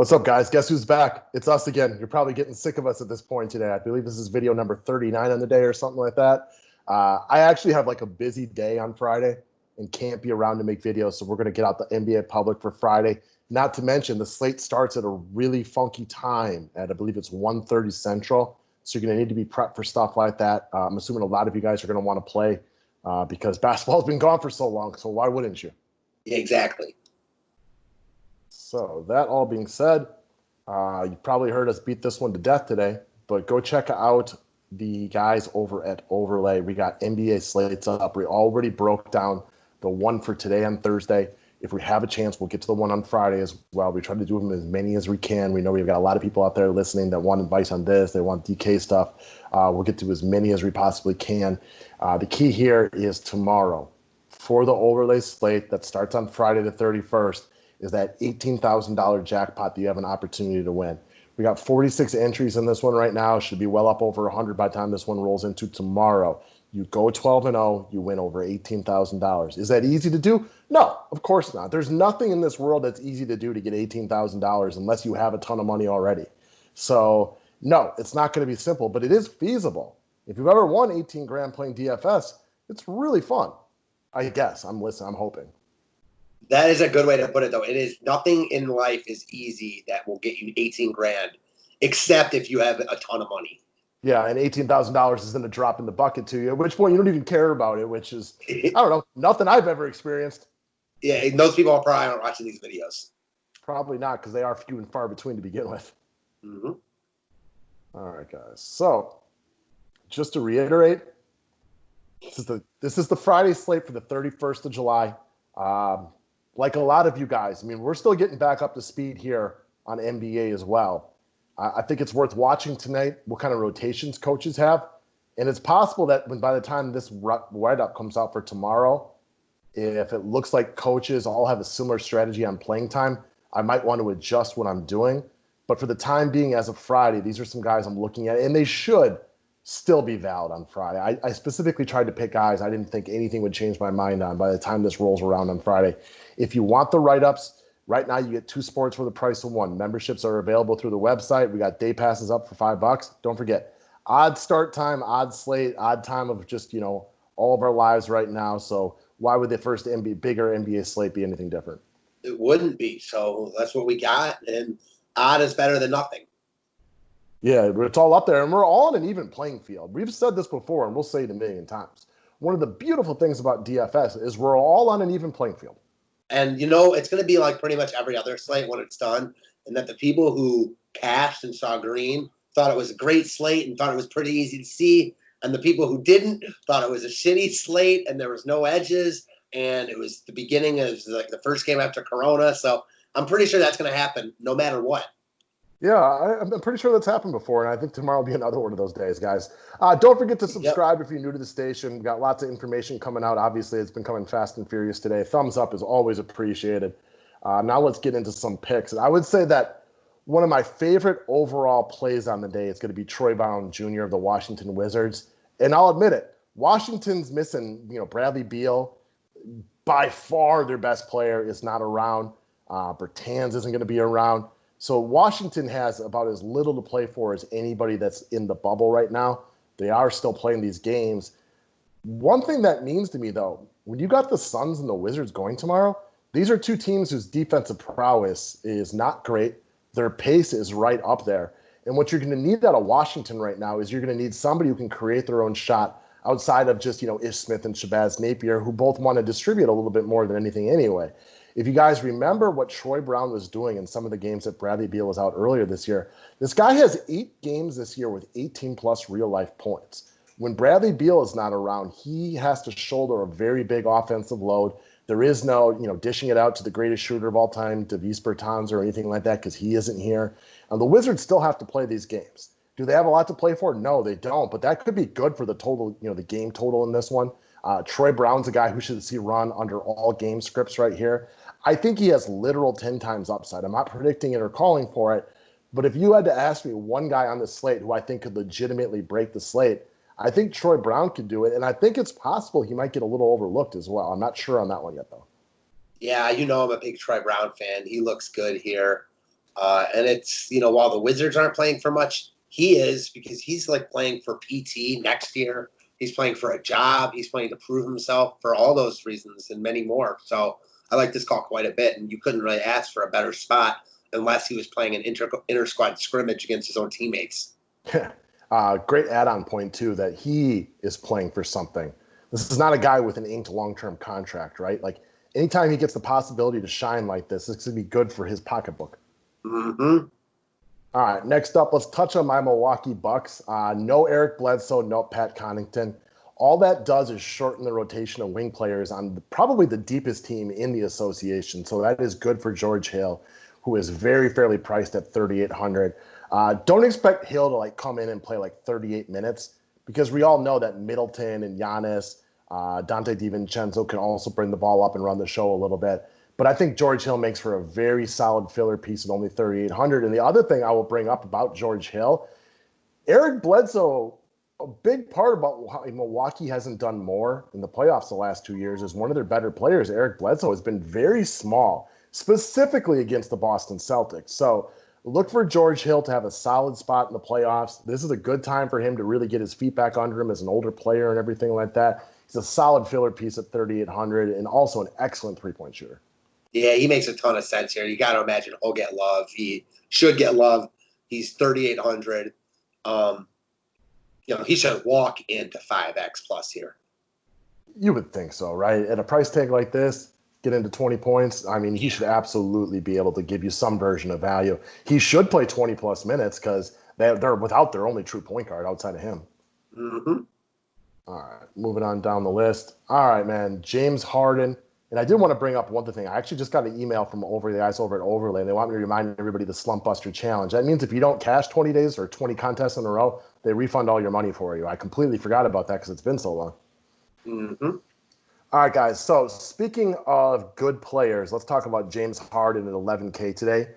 What's up, guys? Guess who's back? It's us again. You're probably getting sick of us at this point today. I believe this is video number 39 on the day or something like that. I actually have like a busy day on Friday and can't be around to make videos, so we're going to get out the NBA public for Friday. Not to mention, the slate starts at a really funky time at, I believe it's 1:30 Central, so you're going to need to be prepped for stuff like that. I'm assuming a lot of you guys are going to want to play because basketball's been gone for so long, so why wouldn't you? Exactly. So that all being said, you probably heard us beat this one to death today, but go check out the guys over at Overlay. We got NBA slates up. We already broke down the one for today on Thursday. If we have a chance, we'll get to the one on Friday as well. We try to do them as many as we can. We know we've got a lot of people out there listening that want advice on this. They want DK stuff. We'll get to as many as we possibly can. The key here is tomorrow for the Overlay slate that starts on Friday the 31st. Is that $18,000 jackpot that you have an opportunity to win. We got 46 entries in this one right now. Should be well up over 100 by the time this one rolls into tomorrow. You go 12-0, you win over $18,000. Is that easy to do? No, of course not. There's nothing in this world that's easy to do to get $18,000 unless you have a ton of money already. So no, it's not going to be simple, but it is feasible. If you've ever won 18 grand playing DFS, it's really fun. I guess. I'm hoping. That is a good way to put it, though. It is nothing in life is easy that will get you 18 grand, except if you have a ton of money. Yeah, and $18,000 isn't a drop in the bucket to you, at which point you don't even care about it, which is, I don't know, nothing I've ever experienced. Yeah, those people are probably not watching these videos. Probably not, because they are few and far between to begin with. Mm-hmm. All right, guys. So, just to reiterate, this is the Friday slate for the 31st of July. Like a lot of you guys, I mean, we're still getting back up to speed here on NBA as well. I think it's worth watching tonight what kind of rotations coaches have. And it's possible that by the time this write-up comes out for tomorrow, if it looks like coaches all have a similar strategy on playing time, I might want to adjust what I'm doing. But for the time being, as of Friday, these are some guys I'm looking at, and they should still be valid on Friday. I specifically tried to pick guys I didn't think anything would change my mind on by the time this rolls around on Friday. If you want the write-ups, right now you get 2 sports for the price of 1. Memberships are available through the website. We got day passes up for $5. Don't forget, odd start time, odd slate, odd time of just, all of our lives right now. So why would the first bigger NBA slate be anything different? It wouldn't be. So that's what we got. And odd is better than nothing. Yeah, it's all up there, and we're all on an even playing field. We've said this before, and we'll say it a million times. One of the beautiful things about DFS is we're all on an even playing field. And, it's going to be like pretty much every other slate when it's done, and that the people who cashed and saw green thought it was a great slate and thought it was pretty easy to see, and the people who didn't thought it was a shitty slate and there was no edges, and it was the beginning of like the first game after Corona. So I'm pretty sure that's going to happen no matter what. Yeah, I'm pretty sure that's happened before, and I think tomorrow will be another one of those days, guys. Don't forget to subscribe if you're new to the station. We've got lots of information coming out. Obviously, it's been coming fast and furious today. Thumbs up is always appreciated. Now let's get into some picks. And I would say that one of my favorite overall plays on the day is going to be Troy Brown Jr. of the Washington Wizards. And I'll admit it, Washington's missing, Bradley Beal. By far their best player is not around. Bertans isn't going to be around. So Washington has about as little to play for as anybody that's in the bubble right now. They are still playing these games. One thing that means to me, though, when you got the Suns and the Wizards going tomorrow, these are 2 teams whose defensive prowess is not great. Their pace is right up there. And what you're going to need out of Washington right now is you're going to need somebody who can create their own shot outside of just, Ish Smith and Shabazz Napier, who both want to distribute a little bit more than anything anyway. If you guys remember what Troy Brown was doing in some of the games that Bradley Beal was out earlier this year, this guy has 8 games this year with 18-plus real-life points. When Bradley Beal is not around, he has to shoulder a very big offensive load. There is no, dishing it out to the greatest shooter of all time, Davis Bertans or anything like that, because he isn't here. And the Wizards still have to play these games. Do they have a lot to play for? No, they don't. But that could be good for the total, the game total in this one. Troy Brown's a guy who should see run under all game scripts right here. I think he has literal 10 times upside. I'm not predicting it or calling for it, but if you had to ask me one guy on the slate who I think could legitimately break the slate, I think Troy Brown could do it, and I think it's possible he might get a little overlooked as well. I'm not sure on that one yet, though. Yeah, I'm a big Troy Brown fan. He looks good here. And it's, while the Wizards aren't playing for much, he is, because he's like playing for PT next year. He's playing for a job. He's playing to prove himself for all those reasons and many more. So I like this call quite a bit, and you couldn't really ask for a better spot unless he was playing an inter-squad scrimmage against his own teammates. Great add-on point, too, that he is playing for something. This is not a guy with an inked long-term contract, right? Like, anytime he gets the possibility to shine like this, it's going to be good for his pocketbook. Mm-hmm. All right, next up, let's touch on my Milwaukee Bucks. No Eric Bledsoe, no Pat Connaughton. All that does is shorten the rotation of wing players on probably the deepest team in the association. So that is good for George Hill, who is very fairly priced at $3,800. Don't expect Hill to come in and play 38 minutes, because we all know that Middleton and Giannis, Dante DiVincenzo can also bring the ball up and run the show a little bit. But I think George Hill makes for a very solid filler piece at only $3,800. And the other thing I will bring up about George Hill, Eric Bledsoe, a big part about how Milwaukee hasn't done more in the playoffs the last 2 years is one of their better players, Eric Bledsoe, has been very small, specifically against the Boston Celtics. So look for George Hill to have a solid spot in the playoffs. This is a good time for him to really get his feet back under him as an older player and everything like that. He's a solid filler piece at $3,800 and also an excellent three-point shooter. Yeah, he makes a ton of sense here. You got to imagine he'll get love. He should get love. He's 3,800. He should walk into 5X plus here. You would think so, right? At a price tag like this, get into 20 points. I mean, he should absolutely be able to give you some version of value. He should play 20-plus minutes because they're without their only true point guard outside of him. Mm-hmm. All right, moving on down the list. All right, man, James Harden. And I did want to bring up one other thing. I actually just got an email from the guys over at Overlay, and they want me to remind everybody the Slump Buster Challenge. That means if you don't cash 20 days or 20 contests in a row, they refund all your money for you. I completely forgot about that because it's been so long. Mm-hmm. All right, guys. So speaking of good players, let's talk about James Harden at 11K today.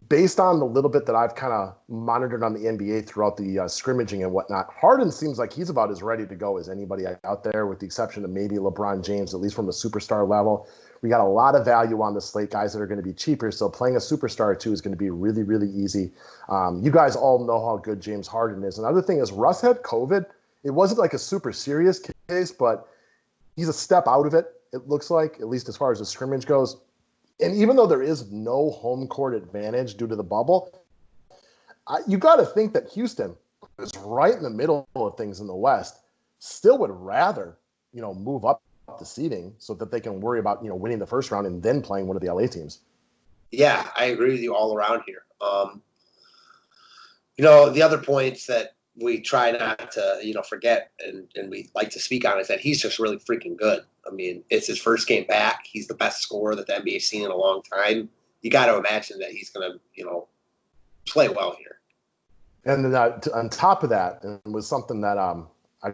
Based on the little bit that I've kind of monitored on the NBA throughout the scrimmaging and whatnot, Harden seems like he's about as ready to go as anybody out there, with the exception of maybe LeBron James, at least from the superstar level. We got a lot of value on the slate, guys that are going to be cheaper, so playing a superstar or two is going to be really, really easy. You guys all know how good James Harden is. Another thing is Russ had COVID. It wasn't like a super serious case, but he's a step out of it, it looks like, at least as far as the scrimmage goes. And even though there is no home court advantage due to the bubble, you got to think that Houston is right in the middle of things in the West, still would rather, move up the seeding so that they can worry about, winning the first round and then playing one of the LA teams. Yeah, I agree with you all around here. The other points that we try not to, forget and we like to speak on is that he's just really freaking good. I mean, it's his first game back. He's the best scorer that the NBA's seen in a long time. You got to imagine that he's going to, play well here. And then on top of that, and it was something that I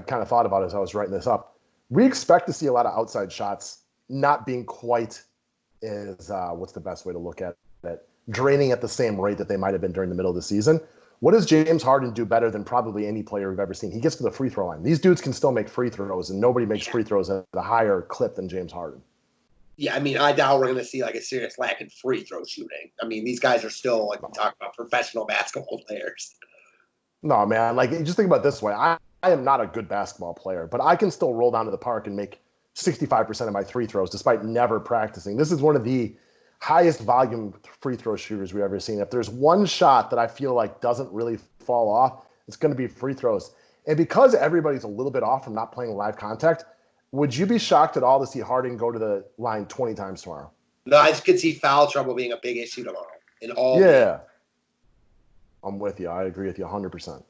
kind of thought about as I was writing this up, we expect to see a lot of outside shots not being quite as, what's the best way to look at it, draining at the same rate that they might have been during the middle of the season. What does James Harden do better than probably any player we've ever seen? He gets to the free throw line. These dudes can still make free throws, and nobody makes free throws at a higher clip than James Harden. Yeah, I mean, I doubt we're going to see a serious lack in free throw shooting. I mean, these guys are still, we talk about, professional basketball players. No, man. Just think about it this way. I am not a good basketball player, but I can still roll down to the park and make 65% of my free throws despite never practicing. This is one of the highest volume free throw shooters we've ever seen. If there's one shot that I feel like doesn't really fall off, it's going to be free throws. And because everybody's a little bit off from not playing live contact, would you be shocked at all to see Harden go to the line 20 times tomorrow? No, I just could see foul trouble being a big issue tomorrow. Yeah. I'm with you. I agree with you 100%.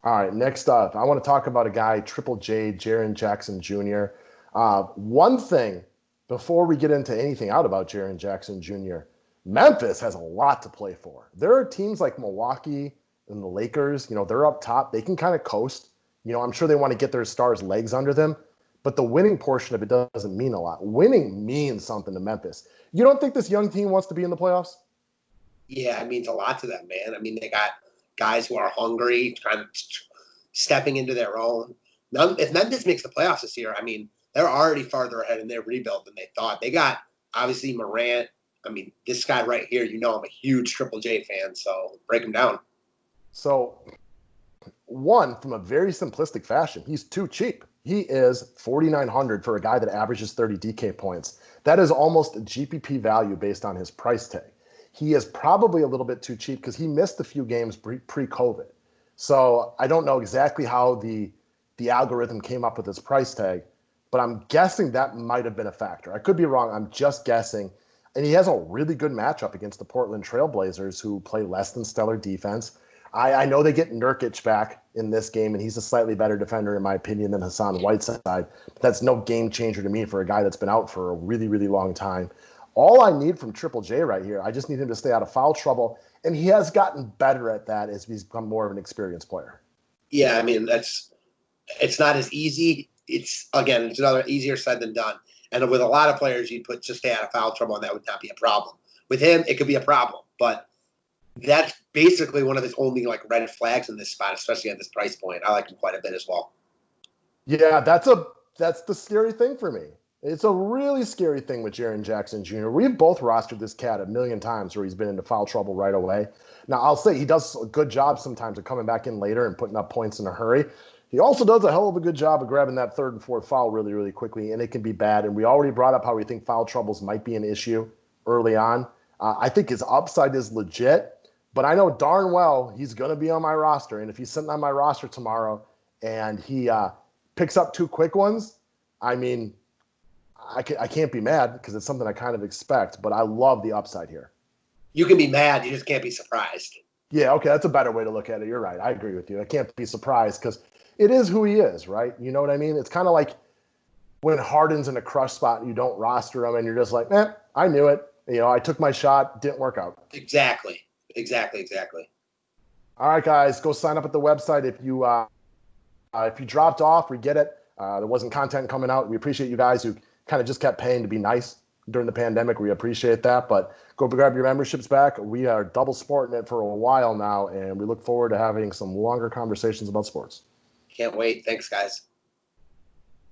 All right, next up, I want to talk about a guy, Triple J, Jaren Jackson Jr. One thing, before we get into anything out about Jaren Jackson Jr., Memphis has a lot to play for. There are teams like Milwaukee and the Lakers, they're up top. They can kind of coast. I'm sure they want to get their stars' legs under them, but the winning portion of it doesn't mean a lot. Winning means something to Memphis. You don't think this young team wants to be in the playoffs? Yeah, it means a lot to them, man. I mean, they got guys who are hungry, kind of stepping into their own. If Memphis makes the playoffs this year, I mean, they're already farther ahead in their rebuild than they thought. They got obviously Morant. I mean, this guy right here, I'm a huge Triple J fan, so break him down. So, one, from a very simplistic fashion, he's too cheap. He is 4,900 for a guy that averages 30 DK points. That is almost a GPP value based on his price tag. He is probably a little bit too cheap because he missed a few games pre-COVID. So I don't know exactly how the algorithm came up with his price tag, but I'm guessing that might have been a factor. I could be wrong. I'm just guessing. And he has a really good matchup against the Portland Trailblazers, who play less than stellar defense. I know they get Nurkic back in this game, and he's a slightly better defender, in my opinion, than Hassan Whiteside. But that's no game changer to me for a guy that's been out for a really, really long time. All I need from Triple J right here, I just need him to stay out of foul trouble, and he has gotten better at that as he's become more of an experienced player. Yeah, I mean, it's not as easy. It's another easier said than done. And with a lot of players, you'd put just stay out of foul trouble, and that would not be a problem. With him, it could be a problem, but that's basically one of his only red flags in this spot, especially at this price point. I like him quite a bit as well. Yeah, that's the scary thing for me. It's a really scary thing with Jaren Jackson Jr. We've both rostered this cat a million times where he's been into foul trouble right away. Now, I'll say he does a good job sometimes of coming back in later and putting up points in a hurry. He also does a hell of a good job of grabbing that third and fourth foul really, really quickly, and it can be bad. And we already brought up how we think foul troubles might be an issue early on. I think his upside is legit. But I know darn well he's going to be on my roster. And if he's sitting on my roster tomorrow and he picks up two quick ones, I mean, I can't be mad because it's something I kind of expect. But I love the upside here. You can be mad. You just can't be surprised. Yeah, okay. That's a better way to look at it. You're right. I agree with you. I can't be surprised because it is who he is, right? You know what I mean? It's kind of like when Harden's in a crush spot and you don't roster him and you're just like, I knew it. I took my shot. Didn't work out. Exactly. All right, guys, go sign up at the website. If you dropped off, we get it. There wasn't content coming out. We appreciate you guys who kind of just kept paying to be nice during the pandemic. We appreciate that. But go grab your memberships back. We are double sporting it for a while now, and we look forward to having some longer conversations about sports. Can't wait. Thanks, guys.